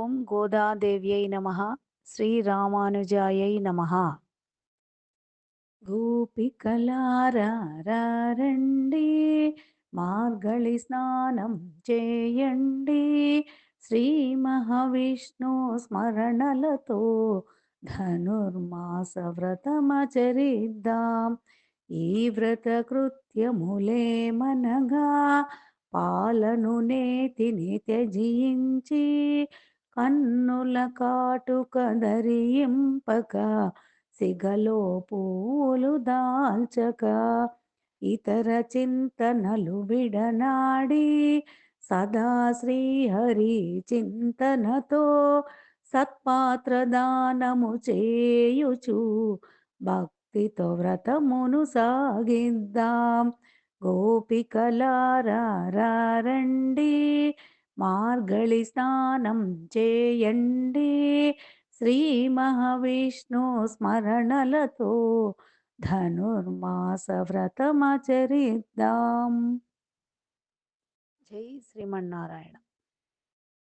ఓం గోదాదేవ్యై నమః. శ్రీరామానుజాయై నమః. గోపికలారా రండి, మార్గళి స్నానం చేయండి. శ్రీ మహావిష్ణు స్మరణలతో ధనుర్మాస వ్రతమచరిద్దాం. ఈ వ్రత కృత్యములేమనగా పాలను నేతిని త్యజించి కన్నుల కాటుక ధరింపక సిగలో పూలు దాల్చక ఇతర చింతనలు విడనాడి సదా శ్రీహరి చింతనతో సత్పాత్ర దానము చేయుచు భక్తితో వ్రతమును సాగిద్దాం. గోపికలారా రండి, మార్గళి స్నానం చేయండి. శ్రీ మహావిష్ణు స్మరణలతో ధనుర్మాస వ్రతమచరిద్దాం. జై శ్రీమన్నారాయణ.